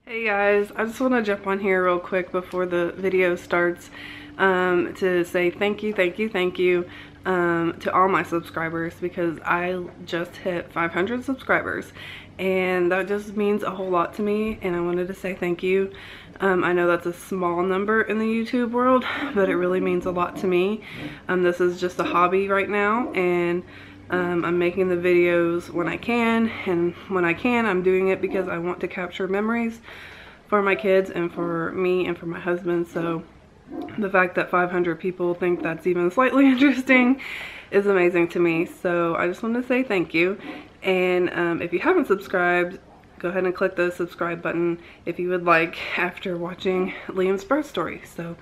Hey guys, I just want to jump on here real quick before the video starts to say thank you to all my subscribers, because I just hit 500 subscribers and that just means a whole lot to me, and I wanted to say thank you. I know that's a small number in the YouTube world, but it really means a lot to me. This is just a hobby right now, and I'm making the videos when I can, and when I can, I'm doing it because I want to capture memories for my kids and for me and for my husband. So the fact that 500 people think that's even slightly interesting is amazing to me. So I just want to say thank you. And if you haven't subscribed, go ahead and click the subscribe button if you would like, after watching Liam's birth story. So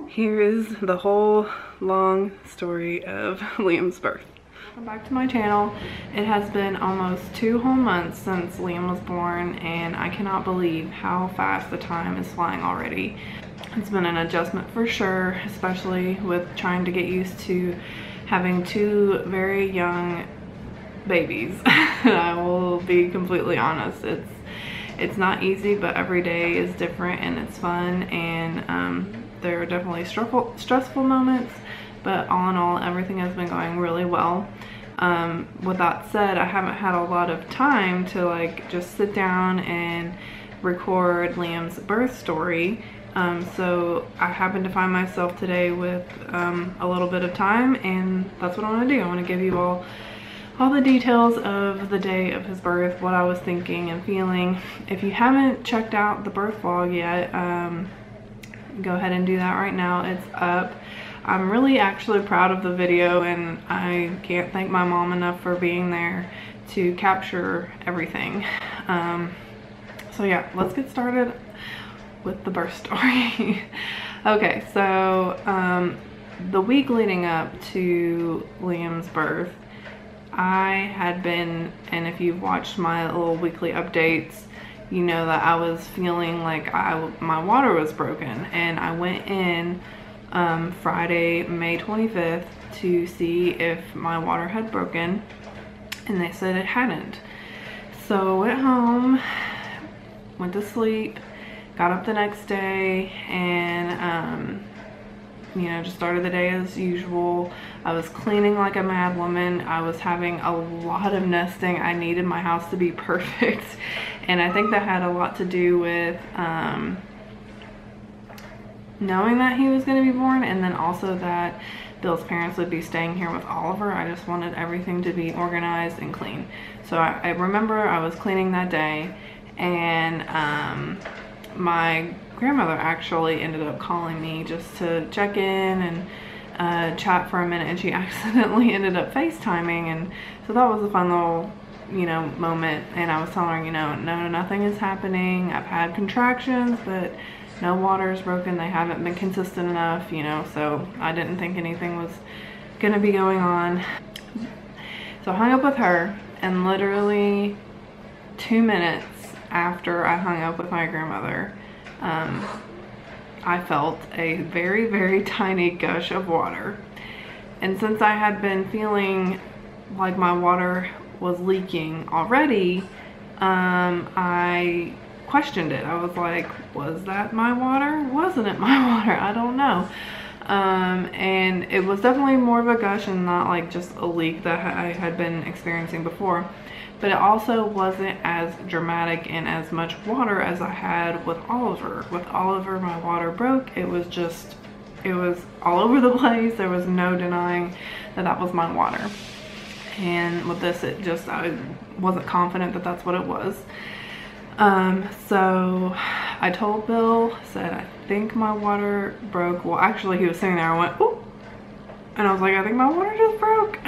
here is the whole long story of Liam's birth. Welcome back to my channel. It has been almost 2 whole months since Liam was born, and I cannot believe how fast the time is flying already. It's been an adjustment for sure, especially with trying to get used to having 2 very young babies. I will be completely honest. It's not easy, but every day is different and it's fun, and there are definitely stressful moments, but all in all, everything has been going really well. With that said, I haven't had a lot of time to like just sit down and record Liam's birth story. So I happened to find myself today with a little bit of time, and that's what I want to do. I want to give you all the details of the day of his birth, what I was thinking and feeling. If you haven't checked out the birth vlog yet, go ahead and do that right now. It's up. I'm really actually proud of the video, and I can't thank my mom enough for being there to capture everything. So yeah, let's get started with the birth story. Okay, so the week leading up to Liam's birth, I had been, and if you've watched my little weekly updates, you know that I was feeling like my water was broken, and I went in Friday, May 25th to see if my water had broken, and they said it hadn't. So went home, went to sleep, got up the next day, and you know, just started the day as usual. I was cleaning like a mad woman. I was having a lot of nesting. I needed my house to be perfect, and I think that had a lot to do with knowing that he was going to be born, and then also that Bill's parents would be staying here with Oliver. I just wanted everything to be organized and clean. So I remember I was cleaning that day, and my grandmother actually ended up calling me just to check in and chat for a minute, and she accidentally ended up FaceTiming, and so that was a fun little, you know, moment. And I was telling her, you know, no, nothing is happening. I've had contractions, but no water is broken. They haven't been consistent enough, you know, so I didn't think anything was gonna be going on. So I hung up with her, and literally 2 minutes after I hung up with my grandmother, I felt a very, very tiny gush of water. And since I had been feeling like my water was leaking already, I questioned it. I was like, was that my water? Wasn't it my water? I don't know. And it was definitely more of a gush and not like just a leak that I had been experiencing before. But it also wasn't as dramatic and as much water as I had with Oliver. With Oliver, my water broke. It was all over the place. There was no denying that that was my water. And with this, I wasn't confident that that's what it was. So I told Bill, said, I think my water broke. Well, actually he was sitting there, I went, ooh, and I was like, I think my water just broke.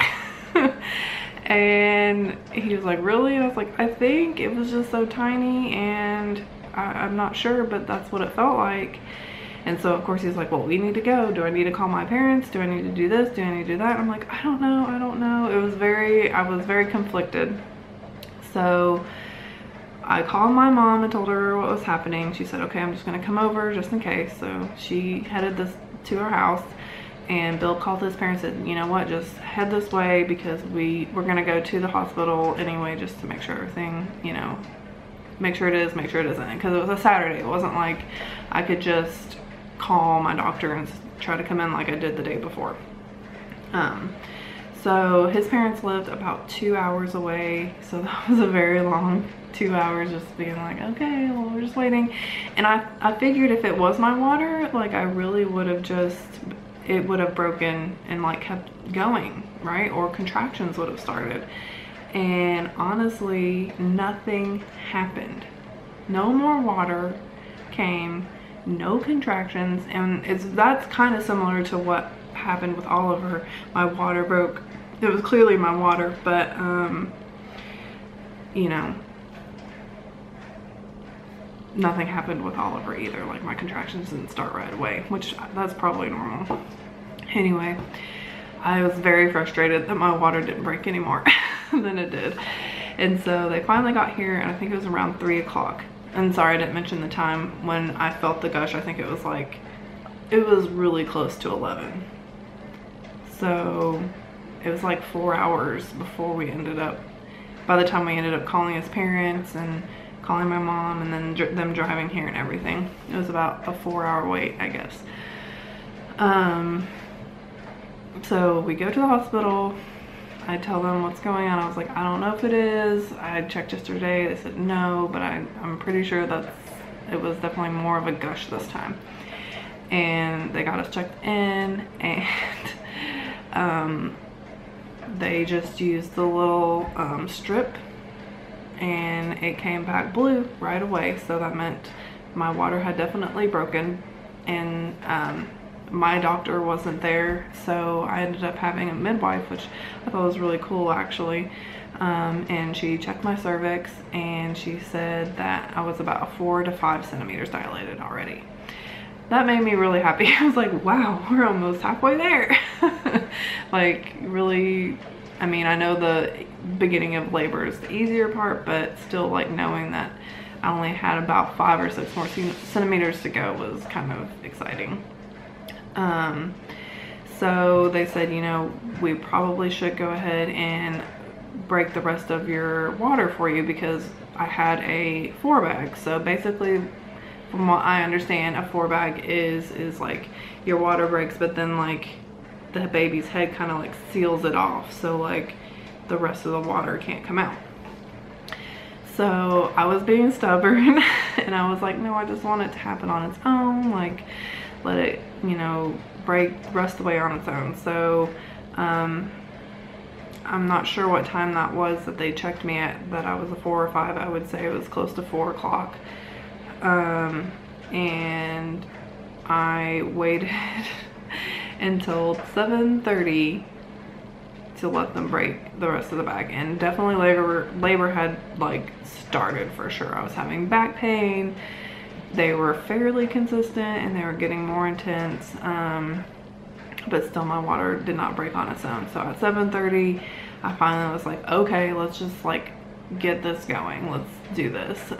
And he was like, really? And I was like, I think it was just so tiny, and I'm not sure, but that's what it felt like. And so of course he's like, well, we need to go. Do I need to call my parents? Do I need to do this? Do I need to do that? And I'm like, I don't know. I was very conflicted. So I called my mom and told her what was happening. She said, okay, I'm just gonna come over just in case. So she headed to our house, and Bill called his parents and said, you know what, just head this way, because we're gonna go to the hospital anyway, just to make sure everything, you know, make sure it is, make sure it isn't, because it was a Saturday. It wasn't like I could just call my doctor and try to come in like I did the day before. So his parents lived about 2 hours away, so that was a very long 2 hours just being like, okay, well, we're just waiting. And I figured if it was my water, like I really would have just, it would have broken and like kept going, right? Or contractions would have started. And honestly, nothing happened. No more water came, no contractions, and that's kind of similar to what happened with Oliver. My water broke. It was clearly my water, but you know, nothing happened with Oliver either. Like my contractions didn't start right away, which that's probably normal. Anyway, I was very frustrated that my water didn't break any more than it did. And so they finally got here, and I think it was around 3 o'clock. And sorry, I didn't mention the time when I felt the gush. I think it was like, it was really close to 11. So it was like 4 hours before we ended up, by the time we ended up calling his parents and calling my mom and then them driving here and everything. It was about a 4-hour wait, I guess. So we go to the hospital. I tell them what's going on. I was like, I don't know if it is. I checked yesterday. They said no, but I'm pretty sure it was definitely more of a gush this time. And they got us checked in, and they just used the little strip, and it came back blue right away. So that meant my water had definitely broken, and my doctor wasn't there, so I ended up having a midwife, which I thought was really cool actually. And she checked my cervix, and she said that I was about 4 to 5 centimeters dilated already. That made me really happy. I was like, wow, we're almost halfway there. Like, really, I mean, I know the beginning of labor is the easier part, but still, like, knowing that I only had about 5 or 6 more centimeters to go was kind of exciting. So they said, you know, we probably should go ahead and break the rest of your water for you, because I had a 4-bag. So basically, from what I understand, a 4-bag is like your water breaks, but then like the baby's head kind of like seals it off, so like the rest of the water can't come out. So I was being stubborn and I was like, no, I just want it to happen on its own, like let it, you know, break the rest of the way on its own. So I'm not sure what time that was that they checked me at, that I was a 4 or 5. I would say it was close to 4 o'clock. And I waited until 7:30 to let them break the rest of the bag. And definitely labor had like started for sure. I was having back pain. They were fairly consistent and they were getting more intense, but still my water did not break on its own. So at 7:30 I finally was like, okay, let's just like get this going, let's do this.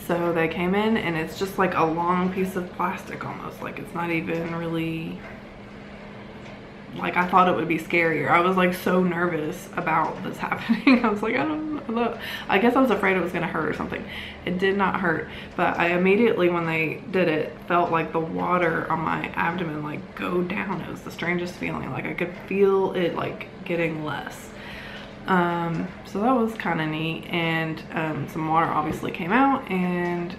So they came in, and it's just like a long piece of plastic almost, like it's not even really, like I thought it would be scarier. I was like so nervous about this happening. I was like, I don't know. I guess I was afraid it was gonna hurt or something. It did not hurt, but I immediately, when they did it, felt like the water on my abdomen like go down. It was the strangest feeling. Like I could feel it like getting less. So that was kind of neat, and some water obviously came out, and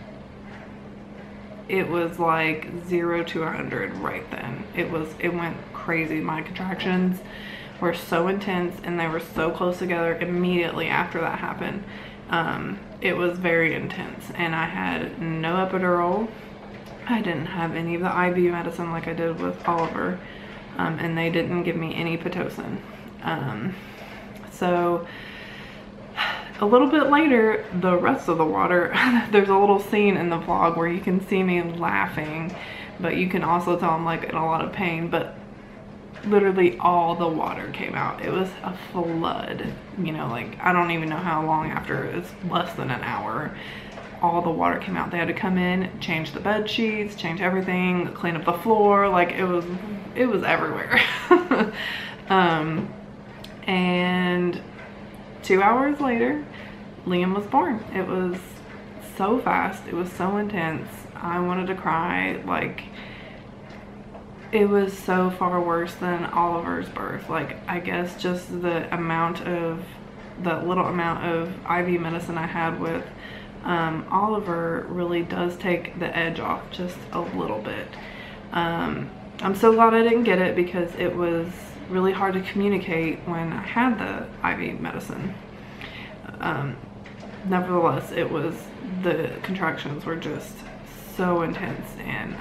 it was like 0 to 100 right then. It went crazy. My contractions were so intense, and they were so close together immediately after that happened. It was very intense, and I had no epidural. I didn't have any of the IV medicine like I did with Oliver, and they didn't give me any Pitocin. So a little bit later, the rest of the water, there's a little scene in the vlog where you can see me laughing, but you can also tell I'm like in a lot of pain, but literally all the water came out. It was a flood, you know, like I don't even know how long after. It's less than an hour. All the water came out. They had to come in, change the bed sheets, change everything, clean up the floor. Like it was everywhere. And 2 hours later, Liam was born. It was so fast. It was so intense. I wanted to cry. Like, it was so far worse than Oliver's birth. Like, I guess just the little amount of IV medicine I had with Oliver really does take the edge off just a little bit. I'm so glad I didn't get it because it was really hard to communicate when I had the IV medicine. Nevertheless, the contractions were just so intense, and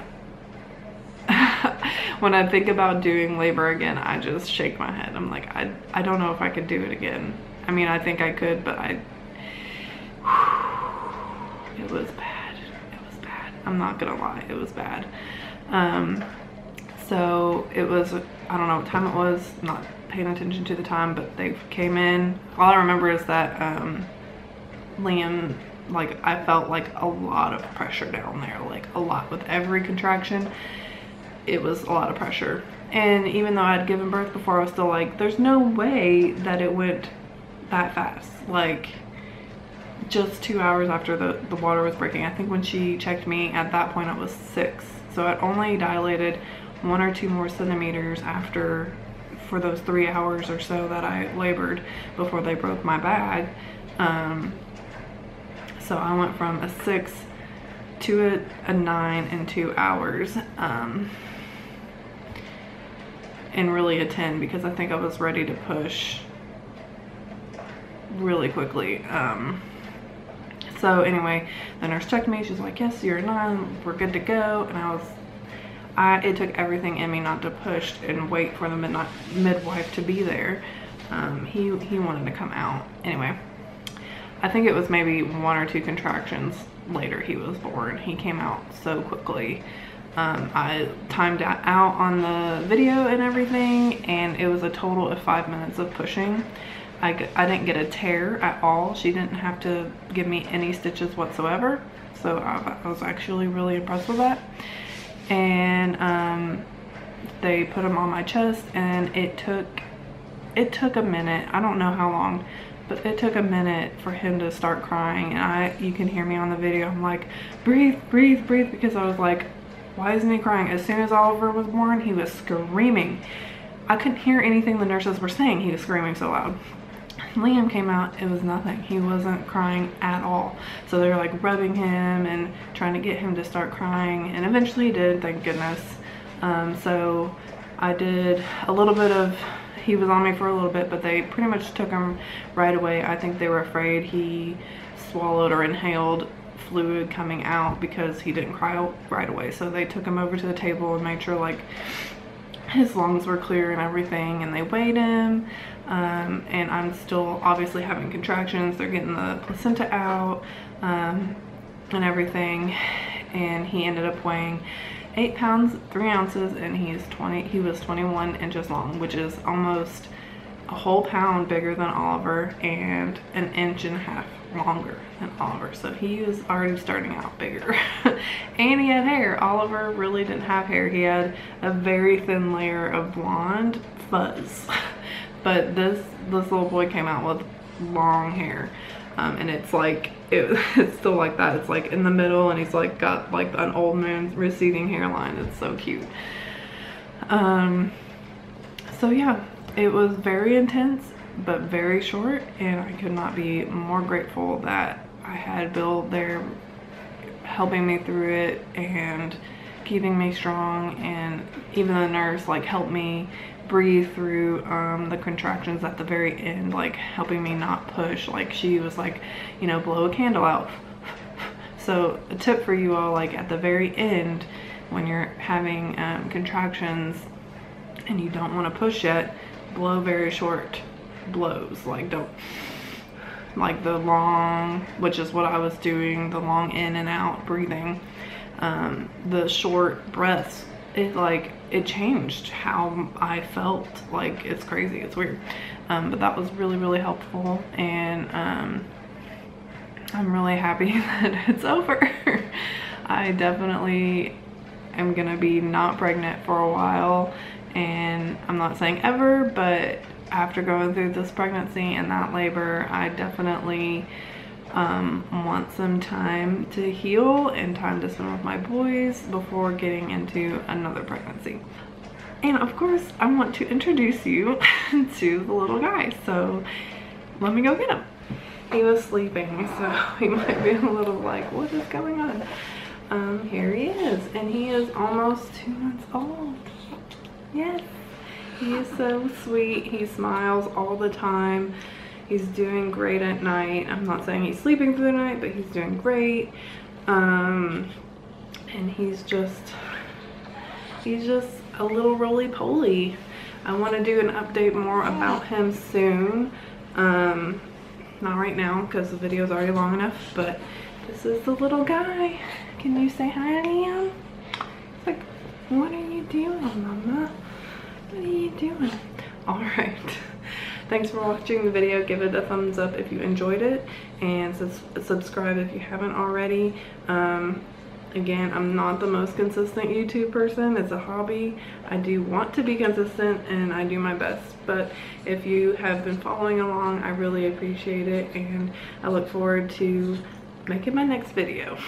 when I think about doing labor again, I just shake my head. I'm like, I don't know if I could do it again. I mean, I think I could, but it was bad. It was bad. I'm not gonna lie, it was bad. So it was, I don't know what time it was, not paying attention to the time, but they came in. All I remember is that Liam, like, I felt like a lot of pressure down there, like a lot. With every contraction, it was a lot of pressure. And even though I'd given birth before, I was still like, there's no way that it went that fast. Like, just 2 hours after the water was breaking. I think when she checked me at that point, it was 6. So it only dilated 1 or 2 more centimeters for those 3 hours or so that I labored before they broke my bag. So I went from a 6 to a 9 in 2 hours, and really a 10 because I think I was ready to push really quickly. So anyway, the nurse checked me. She's like, yes, you're a 9, we're good to go. And it took everything in me not to push and wait for the midwife to be there. He wanted to come out. Anyway, I think it was maybe 1 or 2 contractions later he was born. He came out so quickly. I timed out on the video and everything, and it was a total of 5 minutes of pushing. I didn't get a tear at all. She didn't have to give me any stitches whatsoever. So I was actually really impressed with that. And they put him on my chest, and it took a minute. I don't know how long, but it took a minute for him to start crying. And you can hear me on the video. I'm like, breathe, breathe, breathe, because I was like, why isn't he crying? As soon as Oliver was born, he was screaming. I couldn't hear anything the nurses were saying. He was screaming so loud. Liam came out, it was nothing. He wasn't crying at all. So they were like rubbing him and trying to get him to start crying, and eventually he did, thank goodness. So I did a little bit of, he was on me for a little bit, but they pretty much took him right away. I think they were afraid he swallowed or inhaled fluid coming out because he didn't cry out right away. So they took him over to the table and made sure like his lungs were clear and everything, and they weighed him. And I'm still obviously having contractions. They're getting the placenta out and everything, and he ended up weighing 8 pounds 3 ounces, and he was 21 inches long, which is almost a whole pound bigger than Oliver and an 1.5 inches longer than Oliver. So he was already starting out bigger. And he had hair. Oliver really didn't have hair. He had a very thin layer of blonde fuzz. But this little boy came out with long hair. And it's like, it's still like that. It's like in the middle, and he's like got like an old man receding hairline. It's so cute. So yeah, it was very intense, but very short, and I could not be more grateful that I had Bill there helping me through it and keeping me strong. And even the nurse like helped me breathe through the contractions at the very end, like helping me not push. Like she was like, you know, blow a candle out. So a tip for you all, like at the very end when you're having contractions and you don't want to push yet, blow very short blows. Like don't, like the long, which is what I was doing, the long in and out breathing, the short breaths, it changed how I felt. Like it's crazy, it's weird. But that was really, really helpful, and I'm really happy that it's over. I definitely am gonna be not pregnant for a while, and I'm not saying ever, but after going through this pregnancy and that labor, I definitely want some time to heal and time to spend with my boys before getting into another pregnancy. And of course, I want to introduce you to the little guy. So let me go get him. He was sleeping, so he might be a little like, what is going on? Here he is, and he is almost 2 months old. Yes, he is so sweet. He smiles all the time. He's doing great at night. I'm not saying he's sleeping through the night, but he's doing great. And he's just a little roly-poly. I want to do an update more about him soon. Not right now because the video's already long enough, but this is the little guy. Can you say hi to him? It's like, what are you doing, Mama? What are you doing? All right. Thanks for watching the video. Give it a thumbs up if you enjoyed it, and subscribe if you haven't already. Again, I'm not the most consistent YouTube person. It's a hobby. I do want to be consistent and I do my best, but if you have been following along, I really appreciate it, and I look forward to making my next video.